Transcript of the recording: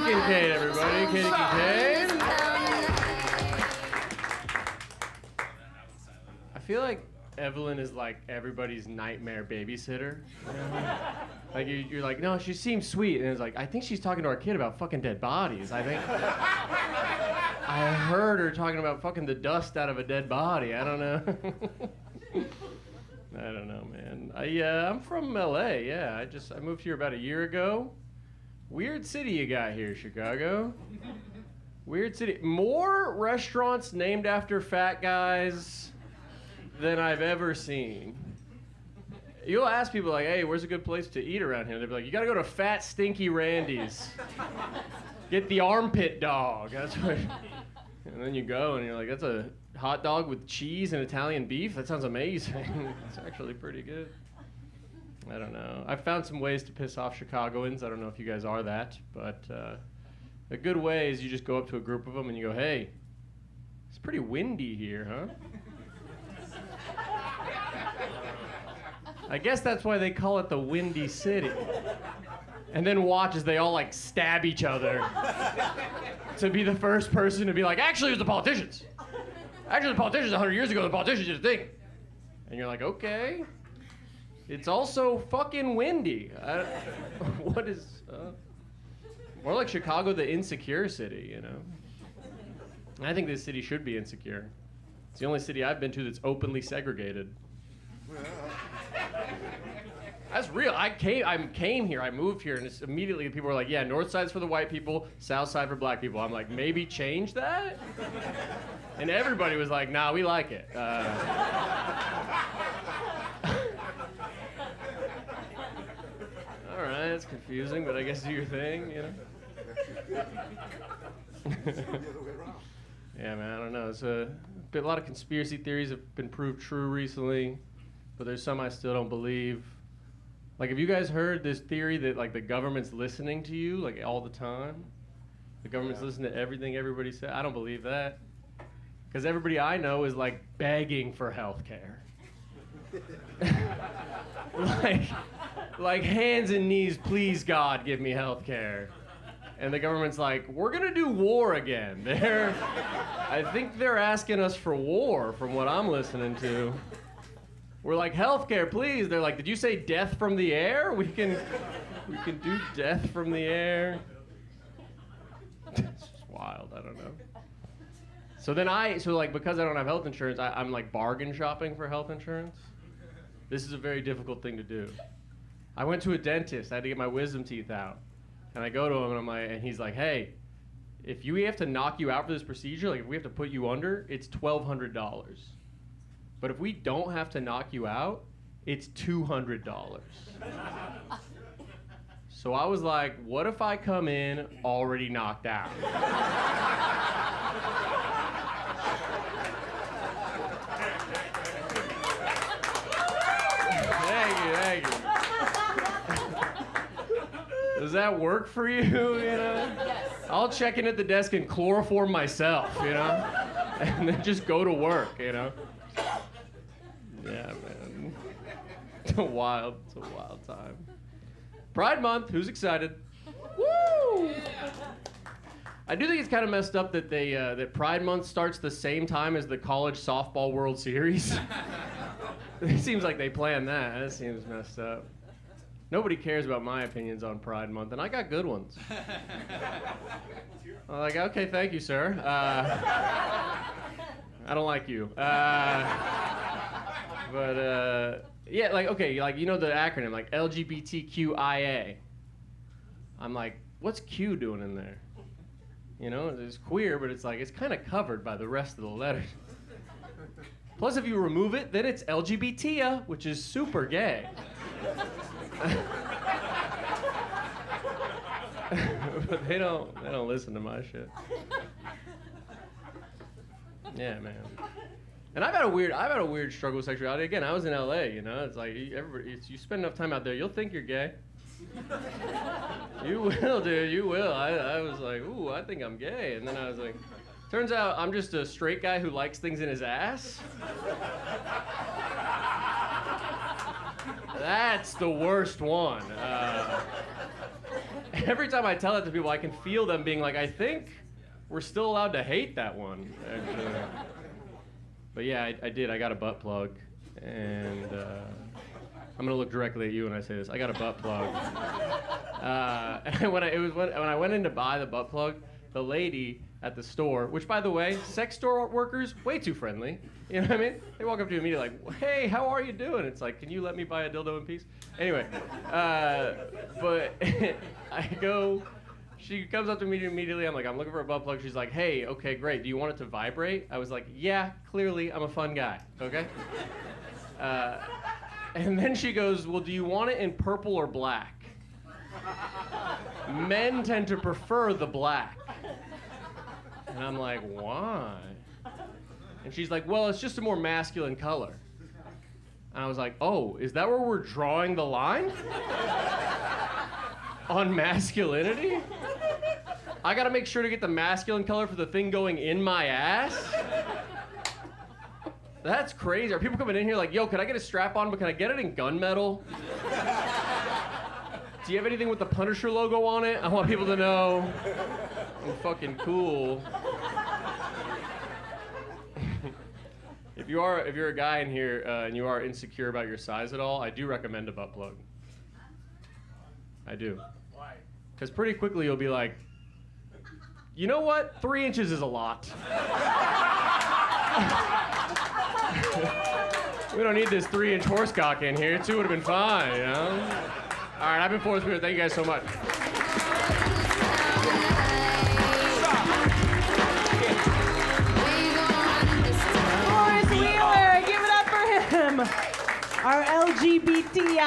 Kincaid, everybody. Katie Kincaid. I feel like Evelyn is like everybody's nightmare babysitter. Like you're like, no, she seems sweet, and it's like, I think she's talking to our kid about fucking dead bodies. I heard her talking about fucking the dust out of a dead body. I don't know. I don't know, man. I'm from LA. Yeah, I moved here about a year ago. Weird city you got here, Chicago. Weird city. More restaurants named after fat guys than I've ever seen. You'll ask people like, hey, where's a good place to eat around here? They'll be like, you gotta go to Fat Stinky Randy's. Get the armpit dog. That's what. And then you go and you're like, that's a hot dog with cheese and Italian beef? That sounds amazing. It's actually pretty good. I don't know. I've found some ways to piss off Chicagoans. I don't know if you guys are that, but a good way is you just go up to a group of them and you go, hey, it's pretty windy here, huh? I guess that's why they call it the Windy City. And then watch as they all like stab each other to be the first person to be like, actually, it was the politicians. Actually, the politicians 100 years ago, the politicians did a thing. And you're like, okay. It's also fucking windy. What is... more like Chicago, the insecure city, you know? I think this city should be insecure. It's the only city I've been to that's openly segregated. That's real. I came here, I moved here, and it's immediately people were like, yeah, north side's for the white people, south side for black people. I'm like, maybe change that? And everybody was like, nah, we like it. All right, it's confusing, but I guess do your thing, you know? Yeah, man, I don't know. It's a lot of conspiracy theories have been proved true recently, but there's some I still don't believe. Like, have you guys heard this theory that, like, the government's listening to you, like, all the time? The government's listening to everything everybody says? I don't believe that. Because everybody I know is, like, begging for health care. like, hands and knees, please, God, give me health care. And the government's like, we're going to do war again. I think they're asking us for war, from what I'm listening to. We're like, healthcare, please. They're like, did you say death from the air? We can do death from the air. It's just wild. I don't know. So because I don't have health insurance, I'm like bargain shopping for health insurance. This is a very difficult thing to do. I went to a dentist. I had to get my wisdom teeth out, and I go to him and and he's like, hey, if we have to knock you out for this procedure, like if we have to put you under, it's $1,200. But if we don't have to knock you out, it's $200. So I was like, what if I come in already knocked out? Thank you. Does that work for you, you know? Yes. I'll check in at the desk and chloroform myself, you know? And then just go to work, you know? Yeah, man. It's a wild time. Pride Month, who's excited? Woo! I do think it's kind of messed up that that Pride Month starts the same time as the College Softball World Series. It seems like they planned that. That seems messed up. Nobody cares about my opinions on Pride Month, and I got good ones. I'm like, okay, thank you, sir. I don't like you. But yeah, like, okay, like, you know the acronym, like LGBTQIA. I'm like, what's Q doing in there? You know, it's queer, but it's like, it's kind of covered by the rest of the letters. Plus, if you remove it, then it's LGBTia, which is super gay. But they don't listen to my shit. Yeah, man. And I've had a weird struggle with sexuality. Again, I was in LA, you know. It's like you spend enough time out there, you'll think you're gay. You will, dude. You will. I was like, ooh, I think I'm gay, and then I was like, turns out I'm just a straight guy who likes things in his ass. That's the worst one. every time I tell that to people, I can feel them being like, I think we're still allowed to hate that one, actually. But yeah, I did. I got a butt plug, and I'm gonna look directly at you when I say this. I got a butt plug. And when I went in to buy the butt plug, the lady at the store, which by the way, sex store workers, way too friendly. You know what I mean? They walk up to you immediately like, hey, how are you doing? It's like, can you let me buy a dildo in peace? Anyway, but she comes up to me immediately. I'm like, I'm looking for a butt plug. She's like, hey, okay, great. Do you want it to vibrate? I was like, yeah, clearly I'm a fun guy, okay? And then she goes, well, do you want it in purple or black? Men tend to prefer the black. And I'm like, why? And she's like, well, it's just a more masculine color. And I was like, oh, is that where we're drawing the line? On masculinity? I gotta make sure to get the masculine color for the thing going in my ass? That's crazy. Are people coming in here like, yo, can I get a strap on, but can I get it in gunmetal? Do you have anything with the Punisher logo on it? I want people to know I'm fucking cool. If you're a guy in here and you are insecure about your size at all, I do recommend a butt plug. I do. Why? Because pretty quickly you'll be like, you know what? 3 inches is a lot. We don't need this 3-inch horse cock in here. 2 would have been fine, you know? All right, I've been Forrest Wheeler. Thank you guys so much. Forrest Wheeler, give it up for him. Our LGBT